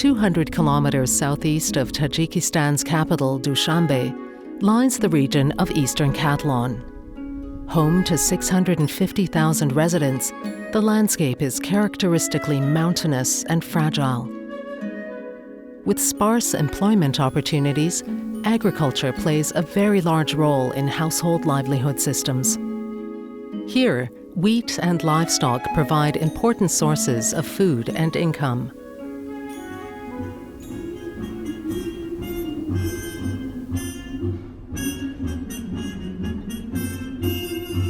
200 kilometers southeast of Tajikistan's capital, Dushanbe, lies the region of Eastern Katlan. Home to 650,000 residents, the landscape is characteristically mountainous and fragile. With sparse employment opportunities, agriculture plays a very large role in household livelihood systems. Here, wheat and livestock provide important sources of food and income.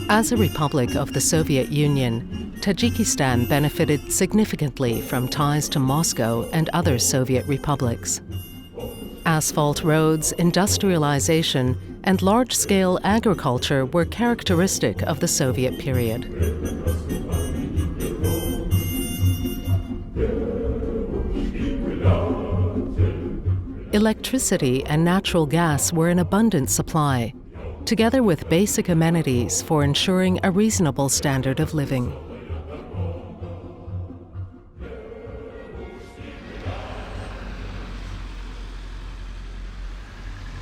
As a republic of the Soviet Union, Tajikistan benefited significantly from ties to Moscow and other Soviet republics. Asphalt roads, industrialization, and large-scale agriculture were characteristic of the Soviet period. Electricity and natural gas were in abundant supply, together with basic amenities for ensuring a reasonable standard of living.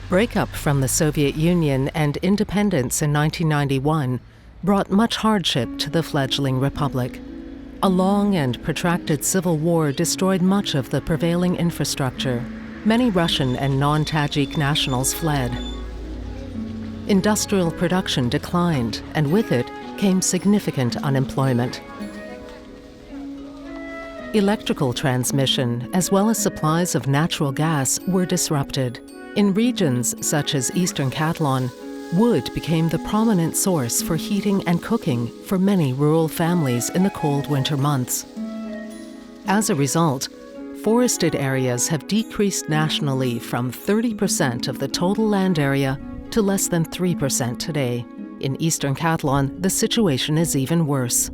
Breakup from the Soviet Union and independence in 1991 brought much hardship to the fledgling republic. A long and protracted civil war destroyed much of the prevailing infrastructure. Many Russian and non-Tajik nationals fled. Industrial production declined, and with it came significant unemployment. Electrical transmission, as well as supplies of natural gas, were disrupted. In regions such as Eastern Katlan, wood became the prominent source for heating and cooking for many rural families in the cold winter months. As a result, forested areas have decreased nationally from 30% of the total land area to less than 3% today. In Eastern Katlan, the situation is even worse.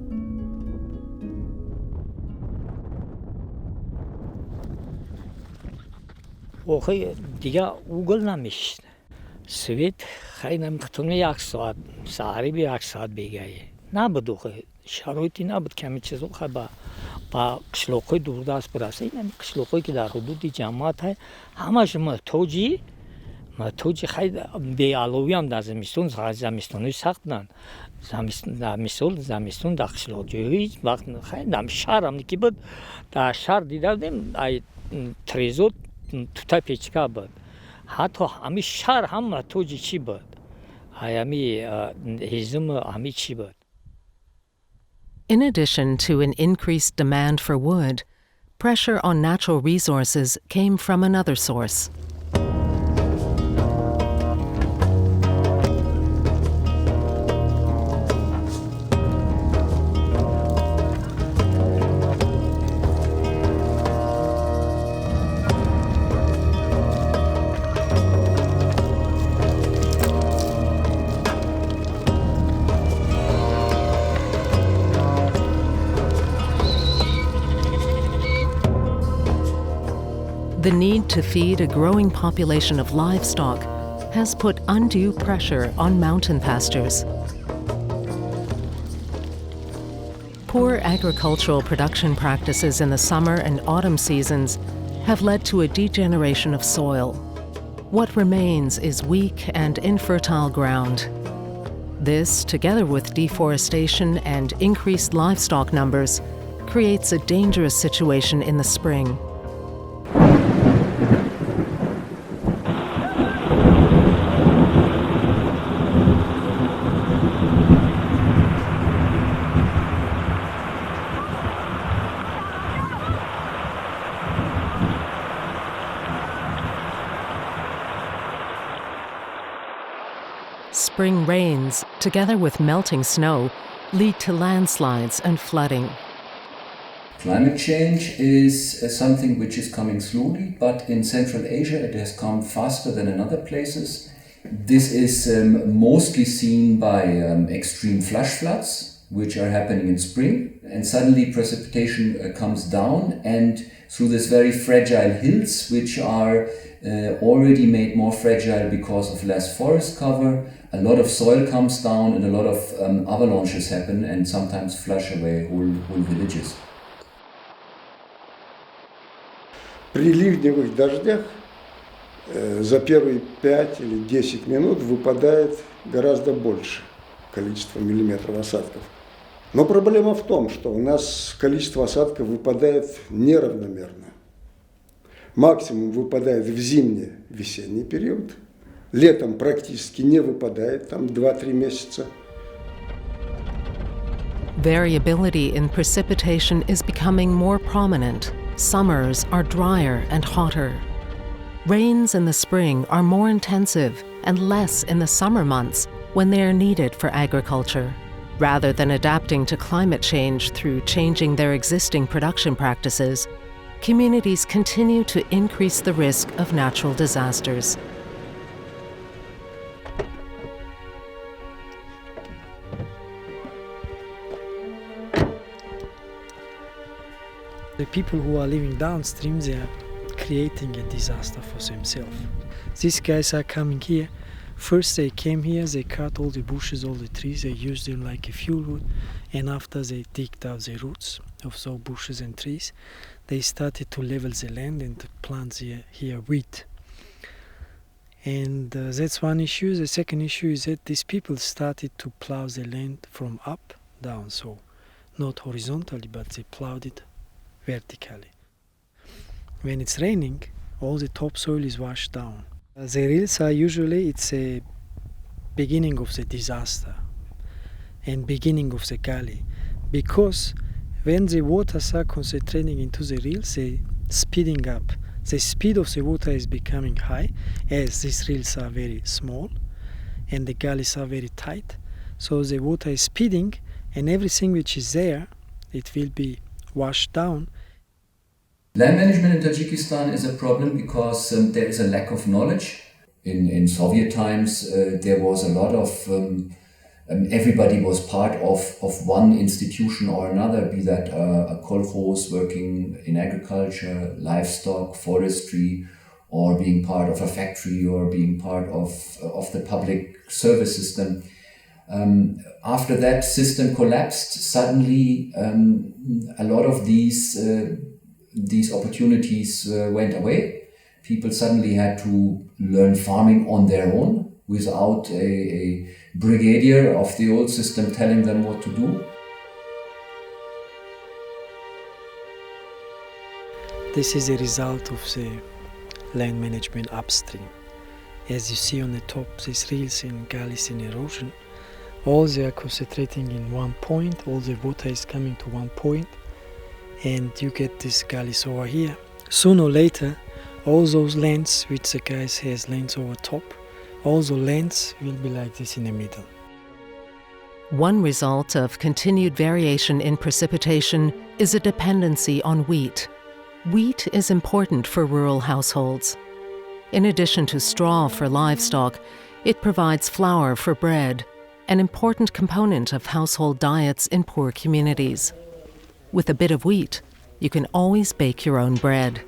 اوخه دیگه اوگل نمیشه. سویت خیلی نمی‌تونه یک ساعت ساعتی به یک ساعت بگیره. نبود اوخه شرایطی نبود کمی چیز اوخه با قشلاق‌های دوردست برسه. این قشلاق‌هایی که در حدود جماعت های همش توجی خیلی به علاوه هم در زمستونی سخت نن. زمستون در قشلاق‌های هیچ وقت خیلی در شهر هم که بود در شهر دیدم ای تریزوت تو پیچکا بود. حتی همی شهر هم توجی چی بود. همی هیزم همی چی بود. In addition to an increased demand for wood, pressure on natural resources came from another source. The need to feed a growing population of livestock has put undue pressure on mountain pastures. Poor agricultural production practices in the summer and autumn seasons have led to a degeneration of soil. What remains is weak and infertile ground. This, together with deforestation and increased livestock numbers, creates a dangerous situation in the spring. Spring rains, together with melting snow, lead to landslides and flooding. Climate change is something which is coming slowly, but in Central Asia it has come faster than in other places. This is mostly seen by extreme flash floods, which are happening in spring, and suddenly precipitation comes down, and through these very fragile hills, which are already made more fragile because of less forest cover, a lot of soil comes down and a lot of avalanches happen and sometimes flush away whole villages. При ливневых дождях за первые 5 или 10 минут выпадает гораздо больше количество миллиметров осадков. Но проблема в том, что у нас количество осадков выпадает неравномерно. Максимум выпадает в зимний-весенний период, летом практически не выпадает, там 2-3 месяца. Variability in precipitation is becoming more prominent. Summers are drier and hotter. Rains in the spring are more intensive and less in the summer months when they are needed for agriculture. Rather than adapting to climate change through changing their existing production practices, communities continue to increase the risk of natural disasters. The people who are living downstream, they are creating a disaster for themselves. These guys are coming here. First they came here, they cut all the bushes, all the trees, they used them like a fuel wood, and after they digged out the roots of those bushes and trees, they started to level the land and to plant here wheat. And that's one issue. The second issue is that these people started to plow the land from up down, so not horizontally, but they plowed it vertically. When it's raining, all the topsoil is washed down. The rills are usually, it's a beginning of the disaster and beginning of the gully, because when the waters are concentrating into the rills, they speeding up. The speed of the water is becoming high as these rills are very small and the gullies are very tight. So the water is speeding and everything which is there, it will be washed down. Land management in Tajikistan is a problem because there is a lack of knowledge. In Soviet times, there was a lot of, everybody was part of one institution or another, be that a kolkhoz working in agriculture, livestock, forestry, or being part of a factory or being part of the public service system. After that system collapsed, suddenly a lot of these opportunities went away. People suddenly had to learn farming on their own without a brigadier of the old system telling them what to do. This is a result of the land management upstream. As you see on the top, these rills and gullies in erosion, all they are concentrating in one point, all the water is coming to one point, and you get these gullies over here. Sooner or later, all those lands which the guys has lands over top, all those lands will be like this in the middle. One result of continued variation in precipitation is a dependency on wheat. Wheat is important for rural households. In addition to straw for livestock, it provides flour for bread, an important component of household diets in poor communities. With a bit of wheat, you can always bake your own bread.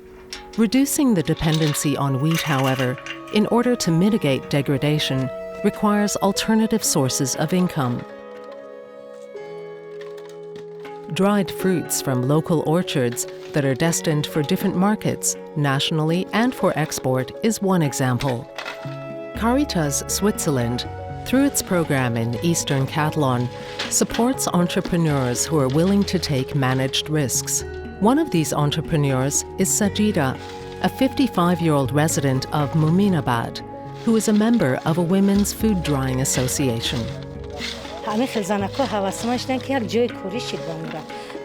Reducing the dependency on wheat, however, in order to mitigate degradation, requires alternative sources of income. Dried fruits from local orchards that are destined for different markets, nationally and for export, is one example. CARITAS Switzerland, through its program in Eastern Catalan, supports entrepreneurs who are willing to take managed risks. One of these entrepreneurs is Sajida, a 55-year-old resident of Muminabad, who is a member of a women's food drying association. همه خزانک‌ها حواسمش دن که یک جای کوری شد بامورا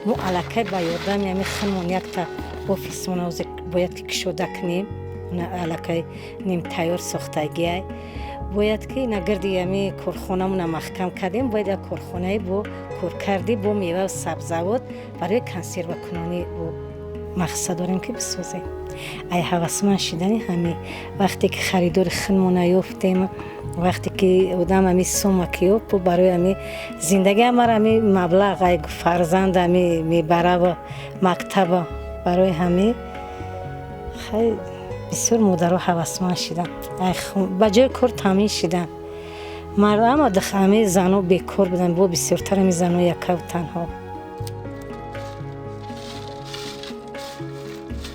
مو علاقه با یوردم یعنی خنمون یک تا اوفیس منوز باید که شده کنیم نه علاقه نیم تایور ساختگی باید که نگردی یعنی کارخانه‌مون محکم کردیم باید یک کارخانه بو کار کردی بو میوه و سبزیجات برای کنسرو کنونی و مقصد داریم که بسازیم. ای حواسمون شدنی همین وقتی که خریدار خنمون یافتیم وقتی که آدم همی سومکیو پو برای همی زندگی همار همی مبلغ ای فرزند همی میبره و مکتب برای همی خیلی بسیار مادرها حواسمند شدن بجای کار تامین شدن مردم ها دخ همه زنها بیکار بودن با بسیارتر همی زنها یکه و تنها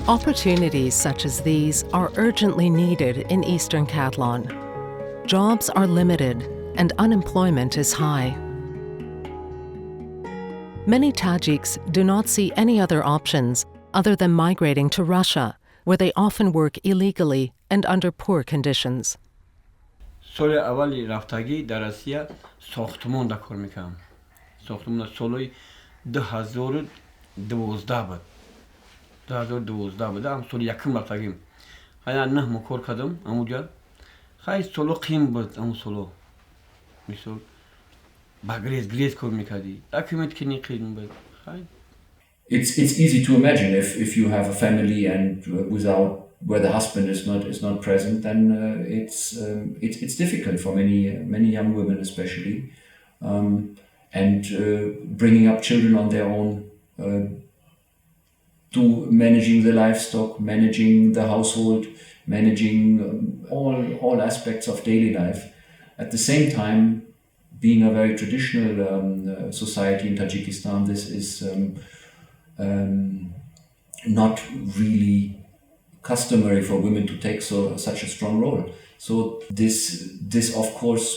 Opportunities such as these are urgently needed in eastern Catalan. Jobs are limited and unemployment is high. Many Tajiks do not see any other options other than migrating to Russia, where they often work illegally and under poor conditions. سال اولی رفتگی در آسیا ساختمان دا کار میکنم. ساختمان سال 2012 بود. 2012 بود. ام سال یکم رفتگیم. خیلی نه مکار کردم اموجا. خیلی سال قیم بود ام سال. مثل با گریز کار میکردی. اکیمت کنی قیم بود. خیلی. It's easy to imagine if you have a family and where the husband is not present, then it's difficult for many young women especially, and bringing up children on their own, to managing the livestock, managing the household, managing all aspects of daily life. At the same time, being a very traditional society in Tajikistan, this is not really customary for women to take such a strong role. So this of course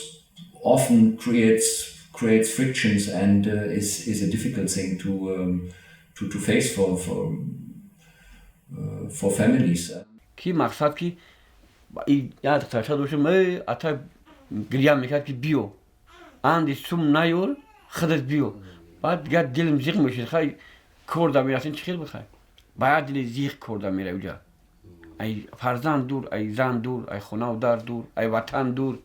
often creates frictions and is a difficult thing to face for families. کی مقصد کی یاد تاشا دوشم می اتا گریم میکرد که بیو اندی سوم نیول خدت بیو بعد دیگه دلم زیغ میشه خیلی کرده میرسین چخیل بخوای باید دل زیغ کرده میره اونجا ای فرزند دور ای زن دور ای خونه و در دور ای وطن دور.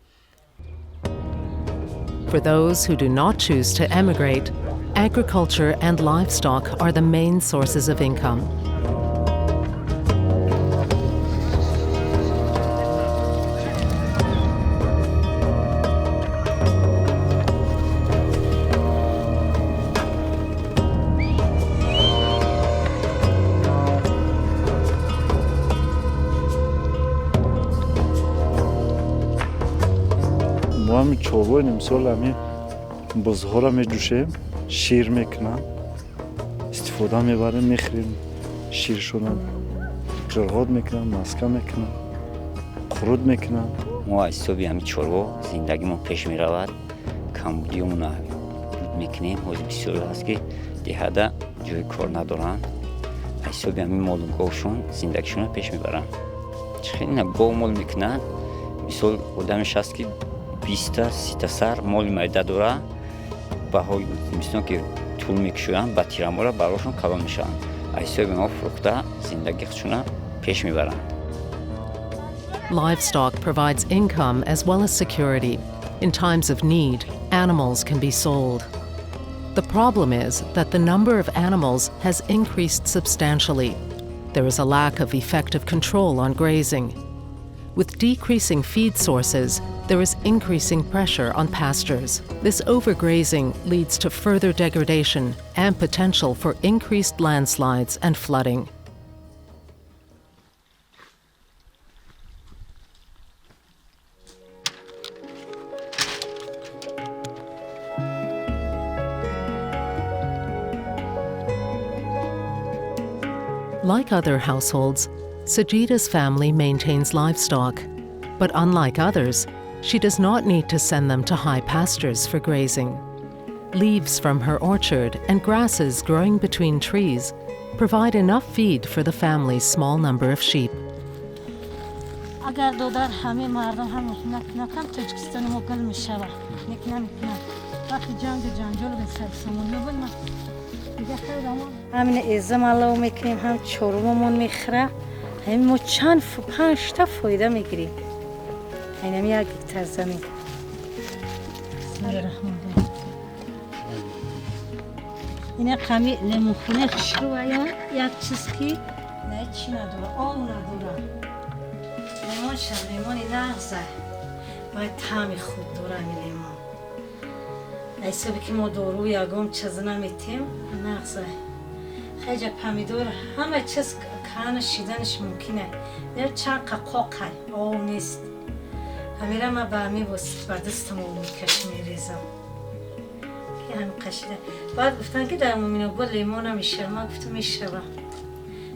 For those who do not choose to emigrate, agriculture and livestock are the main sources of income. ما هم چوبای امسال همین بزها را میجوشیم شیر میکنن استفاده میبریم میخریم شیرشونم جرغاد میکنن مسکه میکنن خرود میکنن. ما از صبح همین چروا زندگیمون پیش میرود کمبودیمون رو میکنیم حاضر بسیار هست که دهده جای کار ندارن از صبح همین مال و گوشون زندگیشون رو پیش میبرن خیلی نه گو مال میکنن مثال آدمش هست که 20-30 سر مال مایده داره بهای مثلا که طول میکشونن با تیرامو را براشون کلان میشن ایسا به ما فروخته زندگی خودشون پیش میبرن. Livestock provides income as well as security. In times of need, animals can be sold. The problem is that the number of animals has increased substantially. There is a lack of effective control on grazing. With decreasing feed sources, there is increasing pressure on pastures. This overgrazing leads to further degradation and potential for increased landslides and flooding. Like other households, Sajita's family maintains livestock, but unlike others, she does not need to send them to high pastures for grazing. Leaves from her orchard and grasses growing between trees provide enough feed for the family's small number of sheep. اگر دودار همه مردم هم نکنم تاجیکستان مقل میشه نکنم وقتی جنجال به سرسمون نبود همین ازم الله میکنیم هم چروممون میخره همین ما چند 5 تا فایده میگیریم اینم یک هکتار زمین. بسم الله الرحمن الرحیم. اینا کمی لیمون خونه خشکو یک چیز که نه چی نداره آب نداره لیمون شد لیمونی نغزه باید طعم خوب داره این لیمون ایسا که ما دارو یکم چیز نمیتیم نغزه خیلی پمیدور همه چیز کانش شیدنش ممکنه در چند قاقه آب نیست همیشه ما برمی باست بر دستم میکش میریزم که هم قشیده بعد گفتن که در مومینو با لیمون میشه ما گفتم میشه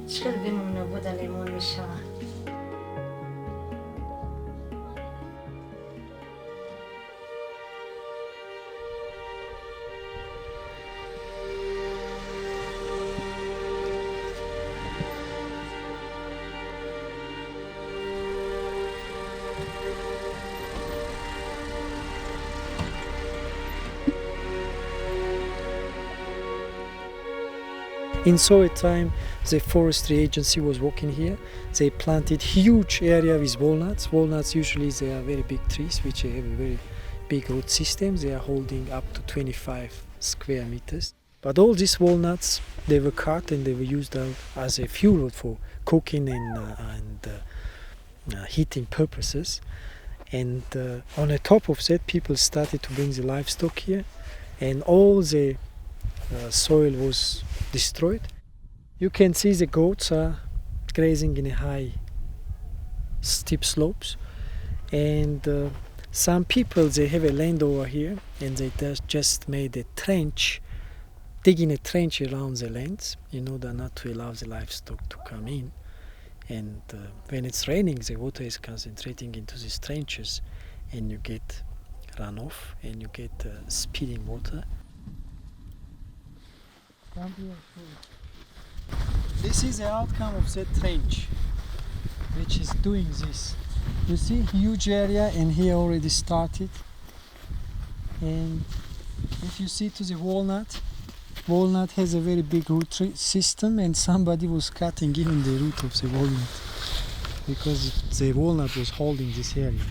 چکل بمونه بوده لیمون میشه. In Soviet time, the forestry agency was working here. They planted huge area with walnuts. Walnuts usually they are very big trees which have a very big root system. They are holding up to 25 square meters. But all these walnuts, they were cut and they were used as a fuel for cooking and heating purposes. And on the top of that, people started to bring the livestock here, and all the soil was destroyed. You can see the goats are grazing in a high, steep slopes, and some people they have a land over here, and they just made a trench, digging a trench around the lands in order not to allow the livestock to come in. And when it's raining, the water is concentrating into these trenches, and you get runoff, and you get speeding water. This is the outcome of that trench, which is doing this. You see, huge area, and here already started. And if you see to the walnut has a very big root system, and somebody was cutting even the root of the walnut because the walnut was holding this area.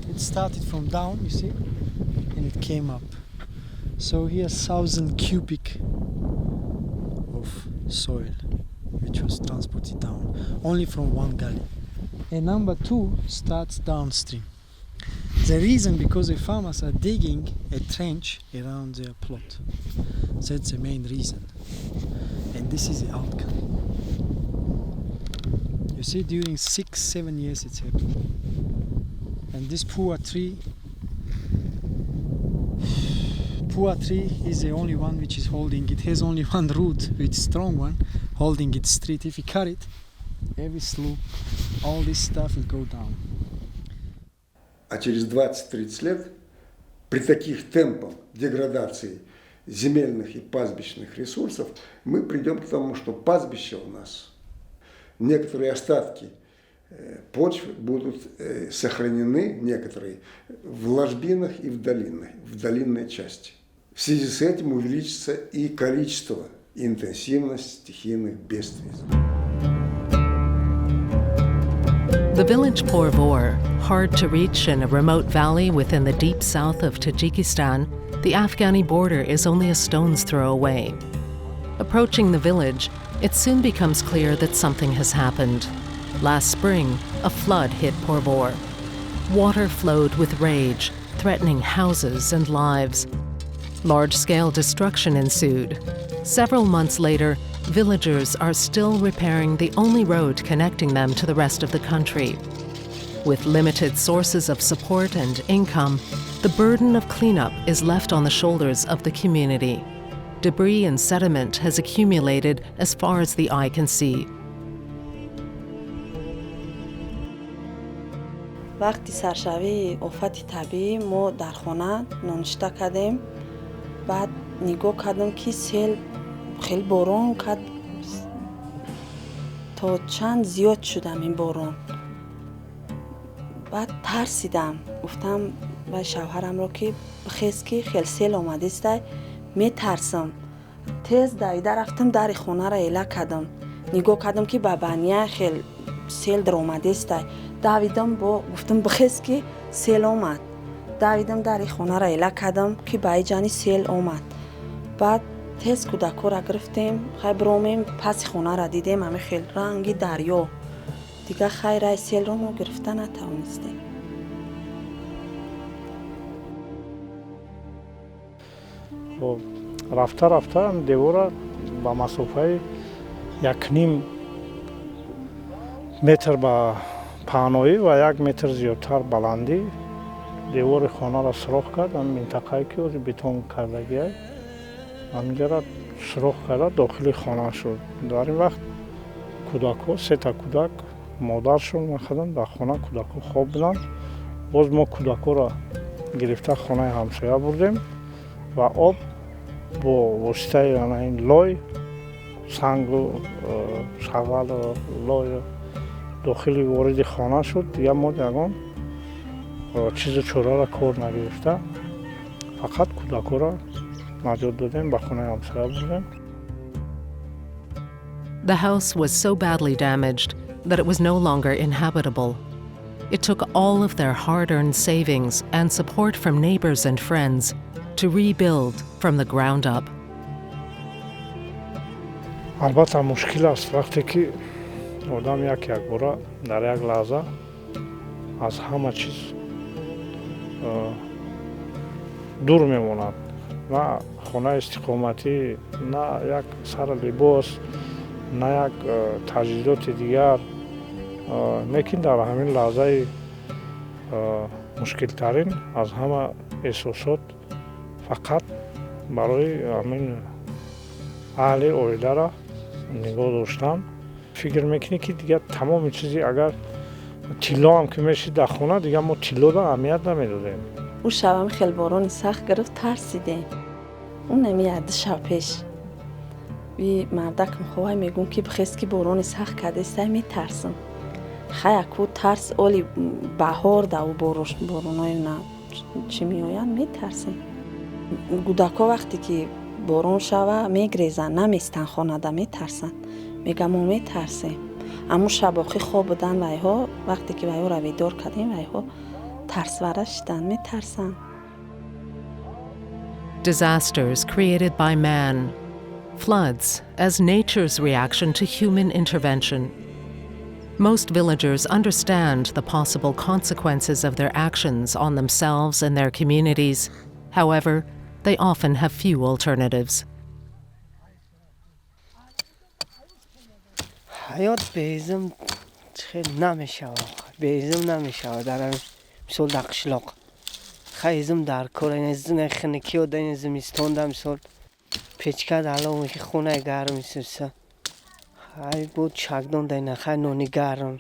It started from down, you see, and it came up. So here 1,000 cubic of soil which was transported down only from one gully. And number 2 starts downstream. The reason because the farmers are digging a trench around their plot. That's the main reason. And this is the outcome. You see, during 6-7 years it's happening. And this poor tree is the only one which is holding. It has only one root, which is strong one, holding it straight. If you cut it, every slope, all this stuff will go down. А через 20-30 лет при таких темпах деградации земельных и пастбищных ресурсов мы придем к тому, что пастбища у нас, некоторые остатки почв будут сохранены, некоторые в ложбинах и в долинной части. В связи с этим увеличится и количество, и интенсивность стихийных бедствий. The village Porvor, hard to reach in a remote valley within the deep south of Tajikistan, the Afghani border is only a stone's throw away. Approaching the village, it soon becomes clear that something has happened. Last spring, a flood hit Porvor. Water flowed with rage, threatening houses and lives. Large-scale destruction ensued. Several months later, villagers are still repairing the only road connecting them to the rest of the country. With limited sources of support and income, the burden of cleanup is left on the shoulders of the community. Debris and sediment has accumulated as far as the eye can see. وقتی سرشوی آفت طبیعی ما در خانه نانشته کردیم، بعد نگاه کردم که سیل خیلی باران کرد تا چند زیاد شدم این باران. بعد ترسیدم، گفتم به شوهرم را که بخیز که خیلی سیل آمده است، می ترسم. تیز دویده رفتم در خانه را اله کردم، نگاه کردم که به بنیه خیلی سیل در آمده است. دویدم گفتم بخیز که سیل آمد. دویدم در خانه را اله کردم که به جانی سیل آمد. بعد تیز کودکا را گرفتیم، خیلی برامیم پس خانه را دیدیم، همه خیلی رنگی دریا. دیگه خیلی سیل را ما گرفته نتوانستیم. رفته دیوار با مسافه 1.5 متر با پهنایی و 1 متر زیادتر بلندی دیوار خانه را سوراخ کرد. منطقه‌ای که از بتون کردگی است همینجا سرخ کرد داخل خانه شد. در این وقت کودک 3 تا کودک مادرشون میخوادن در خانه کودک خواب بودن. باز ما کودک را گرفته خانه همسایه بردیم و آب با واسطه این لای سنگ و شغل و لای داخل وارد خانه شد. دیگه ما دیگه چیز چوره را کار نگرفته، فقط کودک را نجات دادیم به خانه همسایه بردیم. The house was so badly damaged that it was no longer inhabitable. It took all of their hard-earned savings and support from neighbors and friends to rebuild from the ground up. البته مشکل است وقتی که آدم یک بار در یک لحظه از همه چیز دور میماند. نه خانه استقامتی، نه یک سر لباس، نه یک تجهیزات دیگر. لیکن در همین لحظه مشکل ترین از همه احساسات فقط برای همین اهل اویله را نگاه داشتم. فکر میکنی که دیگه تمام چیزی اگر تیلا هم که میشید در خونه دیگه ما تیلا را اهمیت نمیدادیم. اون شب هم خیلی باران سخت گرفت، ترسیدیم. اون نمیاد شب پیش وی مردکم خواه میگون که بخیست که باران سخت کرده سه میترسم. خیلی اکو ترس اولی بهار ده و بارانای نه چی میاین میترسیم. گودکا وقتی که باران شوه میگریزن، نمیستن خانه ده میترسن. میگم ما میترسیم. اما شباخی خواب بودن ویها وقتی که ویها رو بیدار کردیم ویها ترس ورشتن، میترسن. Disasters created by man, floods as nature's reaction to human intervention. Most villagers understand the possible consequences of their actions on themselves and their communities. However, they often have few alternatives. حیات بیزم خیلی نمیشه، بیزم نمیشه در مثل در قشلاق خیزم در کار این زن خنکی و دین زمستان دم مثل پیچکه در لامه که خونه گرم میسوسه خیلی بود چکدان دین خیلی نونی گرم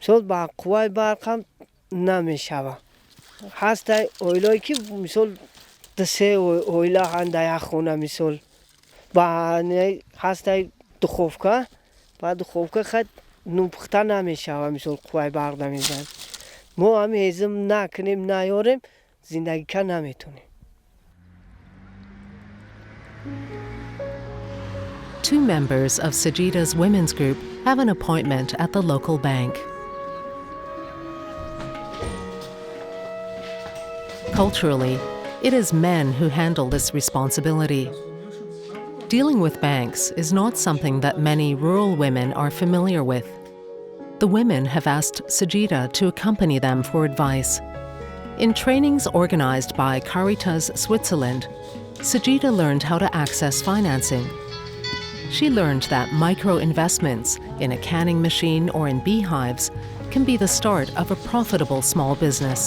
مثل با قوای برقم نمیشه. هست اویلایی که مثل دسته اویلا هنده یک خونه مثل با هست دخوفکه بعد دخوفکه خیلی نوپخته نمیشه مثل قوای برق نمیزن. ما هم هزم نکنیم نیاریم زندگی که نمیتونیم. Two members of Sajita's women's group have an appointment at the local bank. Culturally, it is men who handle this responsibility. Dealing with banks is not something that many rural women are familiar with. The women have asked Sajita to accompany them for advice. In trainings organized by CARITAS Switzerland, Sajita learned how to access financing. She learned that micro-investments in a canning machine or in beehives can be the start of a profitable small business.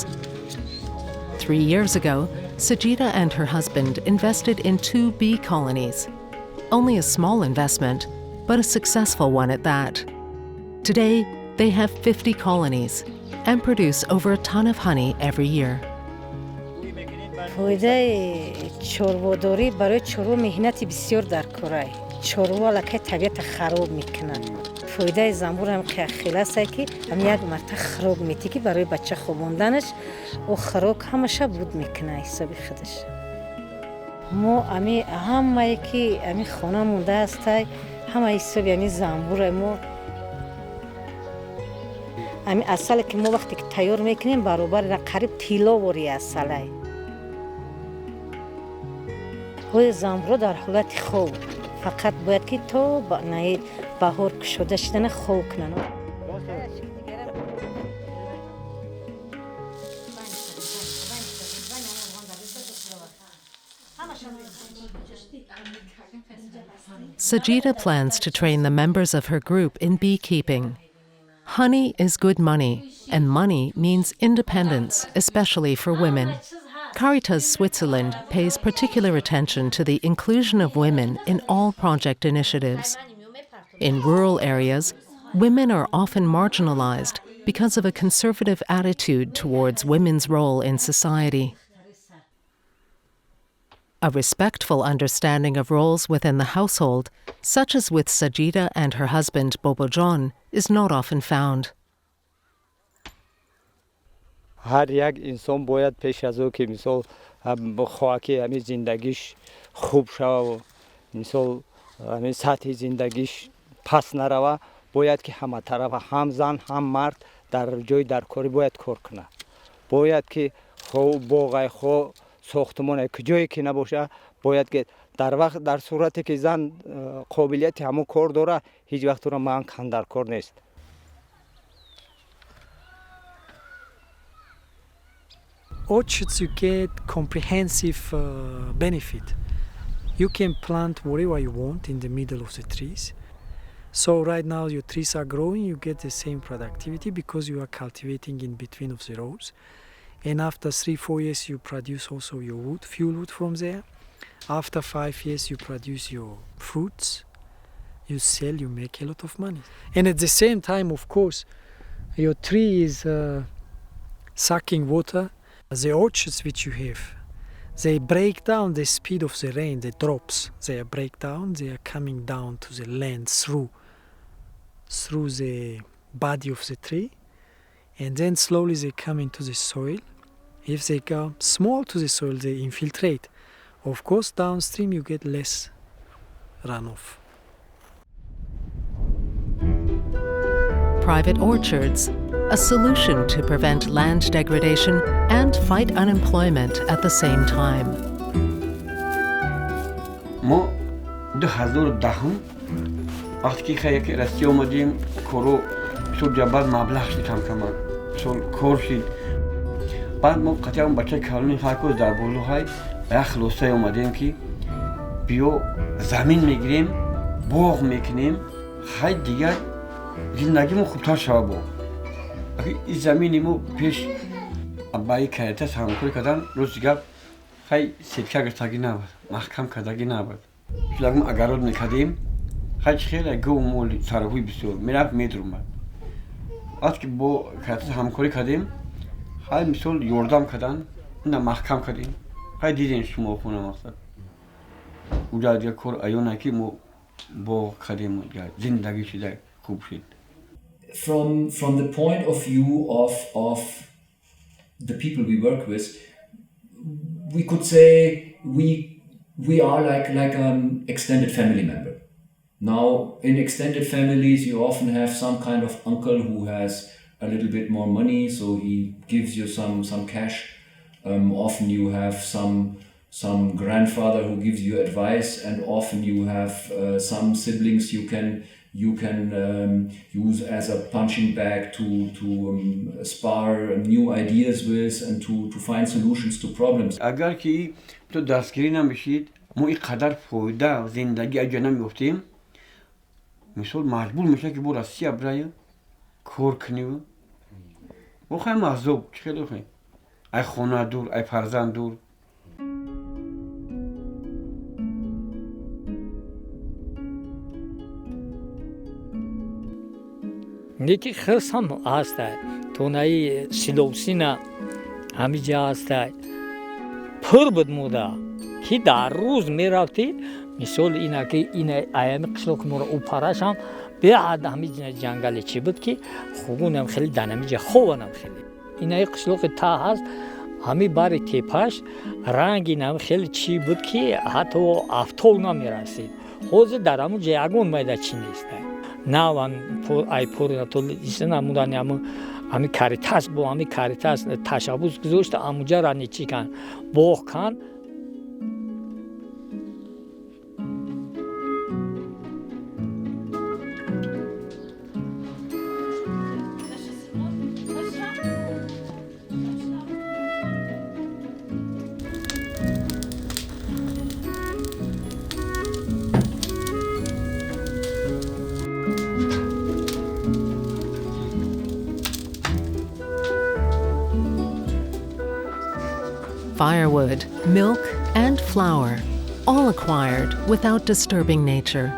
3 years ago, Sajita and her husband invested in 2 bee colonies. Only a small investment, but a successful one at that. Today, they have 50 colonies and produce over a ton of honey every year. فایده چروه‌داری برای چروه مهنتی بسیار در کاره. چروه لکه طبیعت خراب میکنن. فایده زنبور هم خیلی است که هم یک مرتبه خراب میتی که برای بچه خوابوندنش و خراک همشه بود میکنه حساب خودش. ما همه که امی خانه مونده است همه حساب یعنی زنبور ما امی اصل که ما وقتی که تیار میکنیم برابر قریب تیلا وری اصله. های زنبور در حالت خوب فقط باید که تو بهار شده شدن خوب کنن. Sajita plans to train the members of her group in beekeeping. Honey is good money, and money means independence, especially for women. CARITAS Switzerland pays particular attention to the inclusion of women in all project initiatives. In rural areas, women are often marginalized because of a conservative attitude towards women's role in society. A respectful understanding of roles within the household, such as with Sajida and her husband Bobo John, is not often found. هر یک انسان باید پیش از او که مثال خواهد که همین زندگیش خوب شود و مثال همین سطح زندگیش پس نروه باید که همه طرف هم زن هم مرد در جای در کاری باید کار کنه باید که باغ خو ساختمان جایی که نباشه باید که در صورتی که زن قابلیت همون کار داره هیچ وقت رو من کندر کار نیست Orchards, you get comprehensive benefit. You can plant whatever you want in the middle of the trees. So right now your trees are growing, you get the same productivity because you are cultivating in between of the rows. And after 3-4 years you produce also your wood, fuel wood from there. After 5 years you produce your fruits. You sell, you make a lot of money. And at the same time, of course, your tree is sucking water. The orchards which you have, they break down the speed of the rain, the drops. They break down, they are coming down to the land through the body of the tree, and then slowly they come into the soil. If they go small to the soil, they infiltrate. Of course, downstream you get less runoff. Private orchards, a solution to prevent land degradation and fight unemployment at the same time. ما 2010 وقتی که یک راستی اومدیم کارو سول جبل مبلغ شد کم سول کار شد بعد ما قطعا بچه کلونی خاکو در بولوهای خلاصه اومدیم که بیو زمین میگیریم باغ میکنیم خیلی دیگر زندگیمون خوبتر شود با این زمینیمو پیش با کاریتاس همکاری کردن روز دیگر خیلی سیتکا گرفتگی نبود محکم کردگی نبود چون اگرود میکردیم خیلی گو مول سرهوی بسیار میرفت میدرومد وقتی که با کاریتاس همکاری کردیم خیلی مثال یاردم کردن نه محکم کردیم خیلی دیدین شما خونه مقصد اونجا دیگه کار ایونه که ما با کردیم زندگی شده خوب شد From the point of view of the people we work with, we could say we are like an extended family member. Now, in extended families, you often have some kind of uncle who has a little bit more money, so he gives you some cash. Often you have some grandfather who gives you advice, and often you have some siblings you can use as a punching bag to spar new ideas with and to find solutions to problems. اگر که تو دستگیری نمیشید ما اینقدر فایده و زندگی اجا نمیفتیم مثال مجبور میشه که برو سیاه برای کار کنی و خیلی مغزوب خیلی خیلی ای خونه دور ای فرزند دور یکی خرس هم هست تونایی سیلوسینا همینجا هست پر بود مودا که در روز میرفتی مثال اینا که این ایام قشلوک مورا او پارش هم بعد همینجا جنگل چی بود که خوبونم خیلی دنمیجا خوبونم خیلی اینا قشلوک تا هست همین باری تیپاش رنگی نم خیلی چی بود که حتی افتول نمیرسید خوز در همون جیگون میده چی نیست Now I put it to listen amudani ami CARITAS bo ami CARITAS tashabbus guzashta amuja rani chikan bog kan firewood, milk, and flour, all acquired without disturbing nature.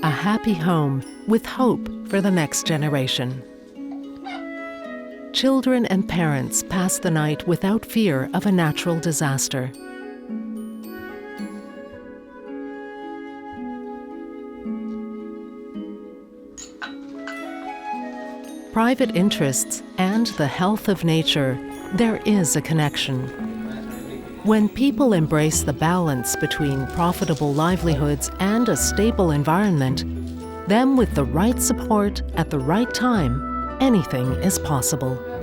A happy home with hope for the next generation. Children and parents pass the night without fear of a natural disaster. Private interests and the health of nature, there is a connection. When people embrace the balance between profitable livelihoods and a stable environment, then with the right support at the right time, anything is possible.